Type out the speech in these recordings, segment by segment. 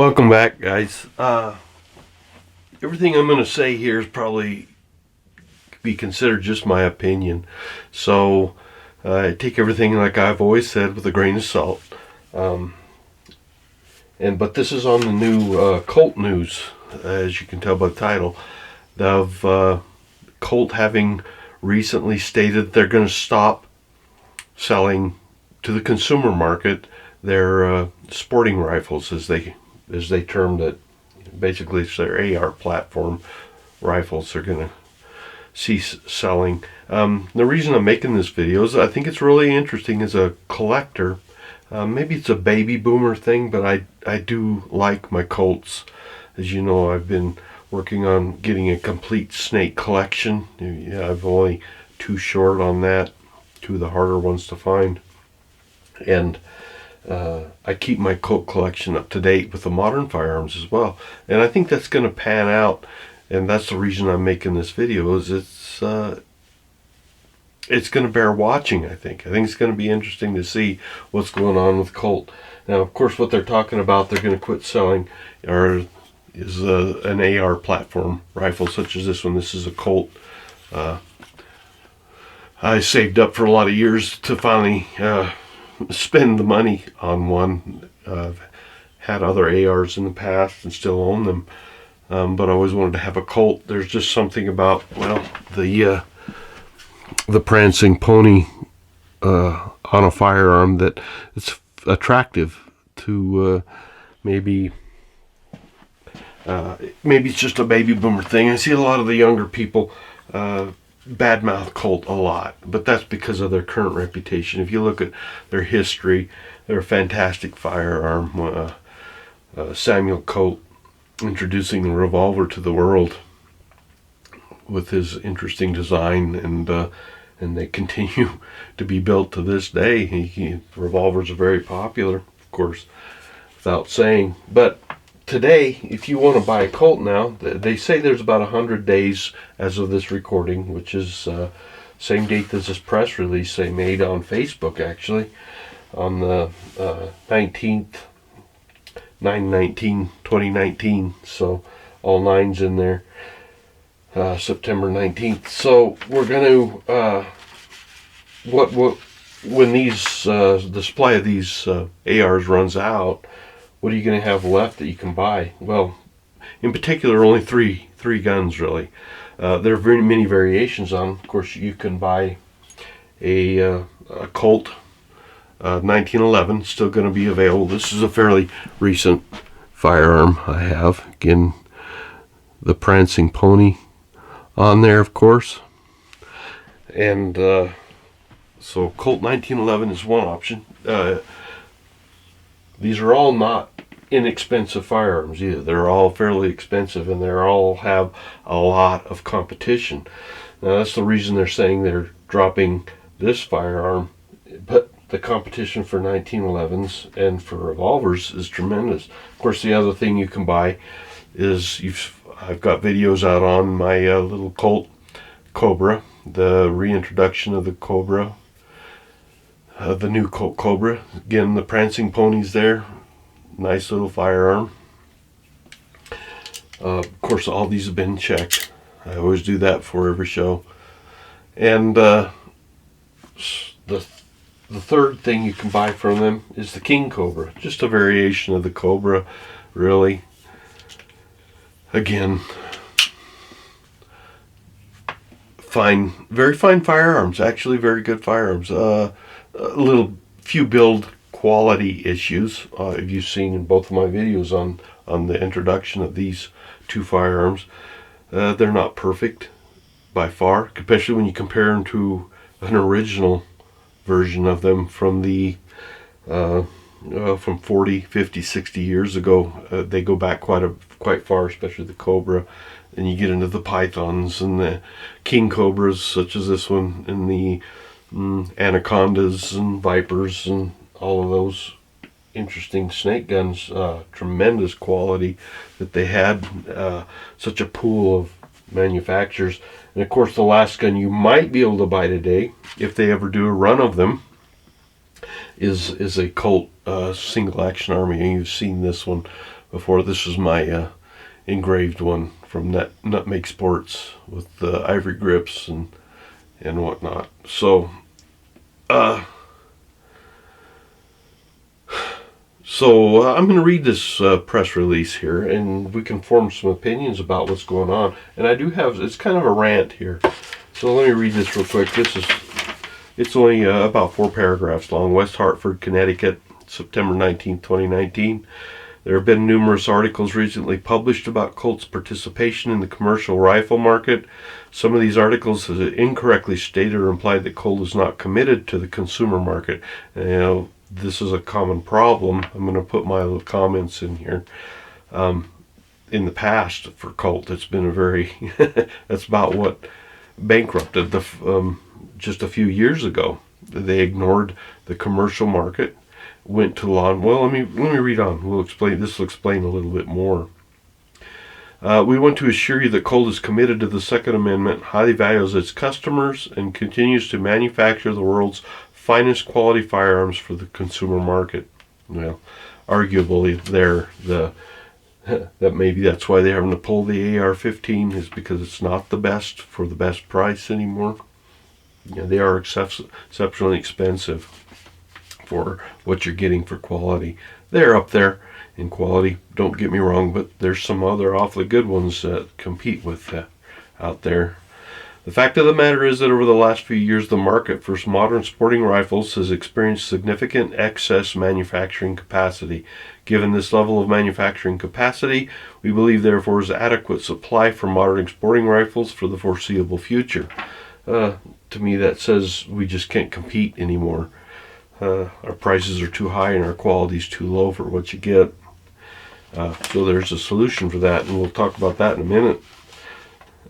Welcome back, guys. Everything I'm going to say here is probably be considered just my opinion, so take everything, like I've always said, with a grain of salt. But this is on the new Colt news, as you can tell by the title, of Colt having recently stated they're going to stop selling to the consumer market their sporting rifles, as they termed it. Basically, it's their AR platform rifles they're going to cease selling. The reason I'm making this video is I think it's really interesting as a collector. Maybe it's a baby boomer thing, but I do like my Colts. As you know, I've been working on getting a complete snake collection. Yeah, I've only two short on that, two of the harder ones to find. And I keep my Colt collection up to date with the modern firearms as well. And I think that's going to pan out. And that's the reason I'm making this video, is it's going to bear watching, I think. I think it's going to be interesting to see what's going on with Colt. Now, of course, what they're talking about, they're going to quit selling is an AR platform rifle such as this one. This is a Colt. I saved up for a lot of years to finally spend the money on one. I've had other ARs in the past and still own them, but I always wanted to have a Colt. There's just something about, well, the prancing pony on a firearm that it's attractive to. Maybe it's just a baby boomer thing. I see a lot of the younger people badmouth Colt a lot, but that's because of their current reputation. If you look at their history, they're a fantastic firearm. Samuel Colt introducing the revolver to the world with his interesting design, and they continue to be built to this day. Revolvers are very popular, of course, without saying. But today, if you want to buy a Colt now, they say there's about 100 days as of this recording, which is same date as this press release they made on Facebook, actually, on the 19th, 9/19/2019. So all nines in there. September 19th. So we're going to when these the supply of these ARs runs out, what are you going to have left that you can buy? Well, in particular, only three guns, really. There are very many variations on. Of course, you can buy a Colt 1911, still going to be available. This is a fairly recent firearm I have. Again, the prancing pony on there, of course. And so Colt 1911 is one option. These are all not inexpensive firearms either. They're all fairly expensive, and they all have a lot of competition. Now, that's the reason they're saying they're dropping this firearm, but the competition for 1911s and for revolvers is tremendous. Of course, the other thing you can buy is I've got videos out on my little Colt Cobra, the reintroduction of the Cobra, the new Colt Cobra. Again, the prancing ponies there. Nice little firearm. Of course, all these have been checked. I always do that for every show. And the third thing you can buy from them is the King Cobra. Just a variation of the Cobra, really. Again, very fine firearms. Actually, very good firearms. A few build quality issues. You've seen in both of my videos on the introduction of these two firearms. They're not perfect by far, especially when you compare them to an original version of them from the from 40, 50, 60 years ago. They go back quite far, especially the Cobra. And you get into the Pythons and the King Cobras, such as this one, and the Anacondas and Vipers and all of those interesting snake guns. Tremendous quality that they had. Such a pool of manufacturers. And of course, the last gun you might be able to buy today, if they ever do a run of them, is a Colt single action army. And you've seen this one before. This is my engraved one from Nutmeg Sports with the ivory grips and whatnot. So, I'm going to read this press release here, and we can form some opinions about what's going on. And I do have, it's kind of a rant here. So let me read this real quick. It's only about 4 paragraphs long. West Hartford, Connecticut, September 19th, 2019. There have been numerous articles recently published about Colt's participation in the commercial rifle market. Some of these articles have incorrectly stated or implied that Colt is not committed to the consumer market. This is a common problem. I'm going to put my little comments in here. In the past, for Colt, it's been a very that's about what bankrupted the just a few years ago. They ignored the commercial market, went to lawn. Well, let me read on. This will explain a little bit more. We want to assure you that Colt is committed to the Second Amendment, highly values its customers, and continues to manufacture the world's finest quality firearms for the consumer market. Well, arguably, that maybe that's why they're having to pull the AR-15, is because it's not the best for the best price anymore. They are exceptionally expensive for what you're getting for quality. They're up there in quality, don't get me wrong, but there's some other awfully good ones that compete with out there. The fact of the matter is that over the last few years, the market for modern sporting rifles has experienced significant excess manufacturing capacity. Given this level of manufacturing capacity, we believe therefore is adequate supply for modern sporting rifles for the foreseeable future. To me, that says we just can't compete anymore. Our prices are too high and our quality is too low for what you get. So there's a solution for that, and we'll talk about that in a minute.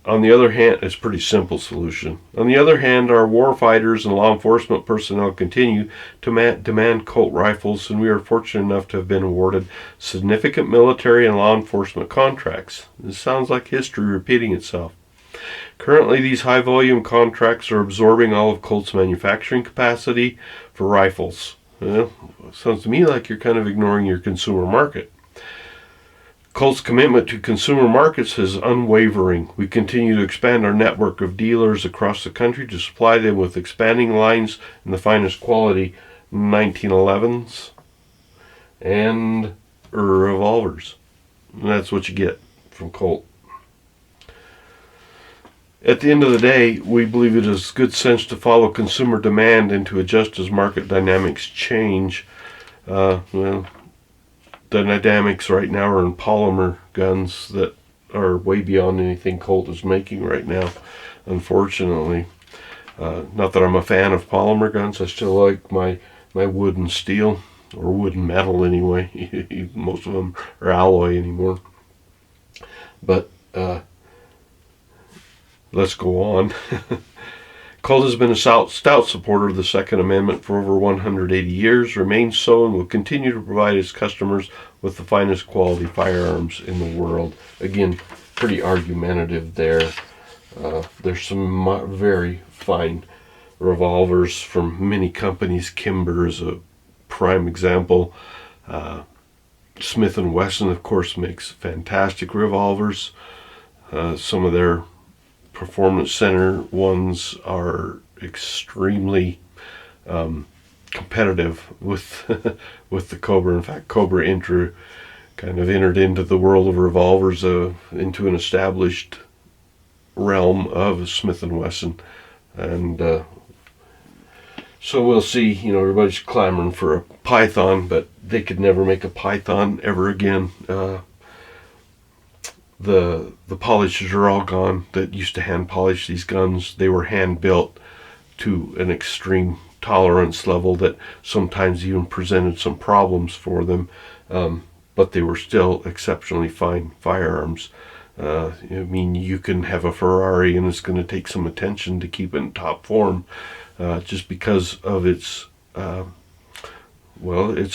On the other hand, it's a pretty simple solution. On the other hand, our war fighters and law enforcement personnel continue to demand Colt rifles, and we are fortunate enough to have been awarded significant military and law enforcement contracts. This sounds like history repeating itself. Currently, these high-volume contracts are absorbing all of Colt's manufacturing capacity for rifles. Well, sounds to me like you're kind of ignoring your consumer market. Colt's commitment to consumer markets is unwavering. We continue to expand our network of dealers across the country to supply them with expanding lines in the finest quality 1911s and revolvers. And that's what you get from Colt. At the end of the day, we believe it is good sense to follow consumer demand and to adjust as market dynamics change. The dynamics right now are in polymer guns that are way beyond anything Colt is making right now, unfortunately. Not that I'm a fan of polymer guns. I still like my wood and steel, or wood and metal anyway. Most of them are alloy anymore. But let's go on. Colt has been a stout supporter of the Second Amendment for over 180 years, remains so, and will continue to provide its customers with the finest quality firearms in the world. Again, pretty argumentative there. There's some very fine revolvers from many companies. Kimber is a prime example. Smith & Wesson, of course, makes fantastic revolvers. Some of their Performance Center ones are extremely competitive with the Cobra. In fact, Cobra entered into the world of revolvers, into an established realm of Smith & Wesson, and so we'll see. Everybody's clamoring for a Python, but they could never make a Python ever again. The polishers are all gone that used to hand polish these guns. They were hand built to an extreme tolerance level that sometimes even presented some problems for them, but they were still exceptionally fine firearms. You can have a Ferrari and it's going to take some attention to keep it in top form, just because of its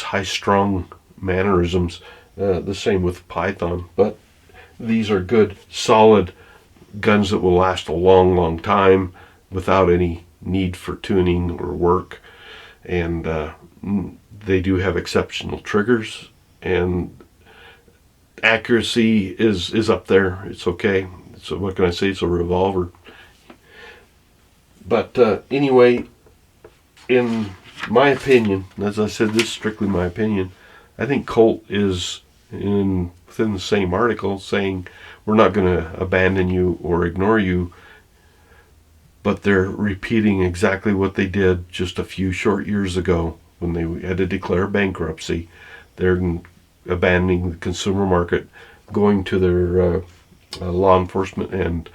high-strung mannerisms. The same with Python, but these are good, solid guns that will last a long, long time without any need for tuning or work. And they do have exceptional triggers. And accuracy is up there. It's okay. So what can I say? It's a revolver. But anyway, in my opinion, as I said, this is strictly my opinion, I think Colt is within the same article saying we're not going to abandon you or ignore you, but they're repeating exactly what they did just a few short years ago when they had to declare bankruptcy. They're abandoning the consumer market, going to their law enforcement and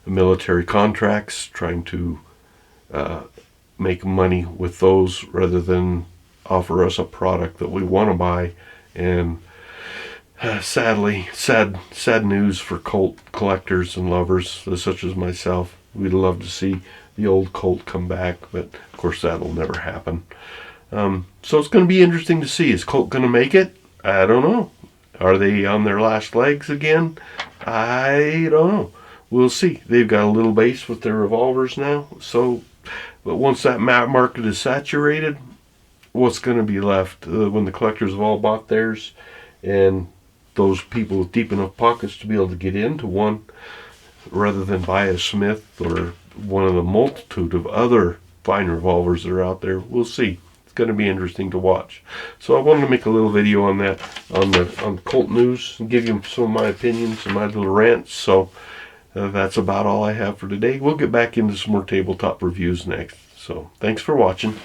military contracts, trying to make money with those rather than offer us a product that we want to buy. And sadly, sad news for Colt collectors and lovers such as myself. We'd love to see the old Colt come back, but of course that'll never happen. So it's going to be interesting to see. Is Colt going to make it? I don't know. Are they on their last legs again? I don't know. We'll see. They've got a little base with their revolvers now. So, but once that market is saturated, what's going to be left when the collectors have all bought theirs, and those people with deep enough pockets to be able to get into one, rather than buy a Smith or one of the multitude of other fine revolvers that are out there? We'll see. It's going to be interesting to watch. So I wanted to make a little video on that, on the Colt news, and give you some of my opinions and my little rants. So that's about all I have for today. We'll get back into some more tabletop reviews next. So thanks for watching.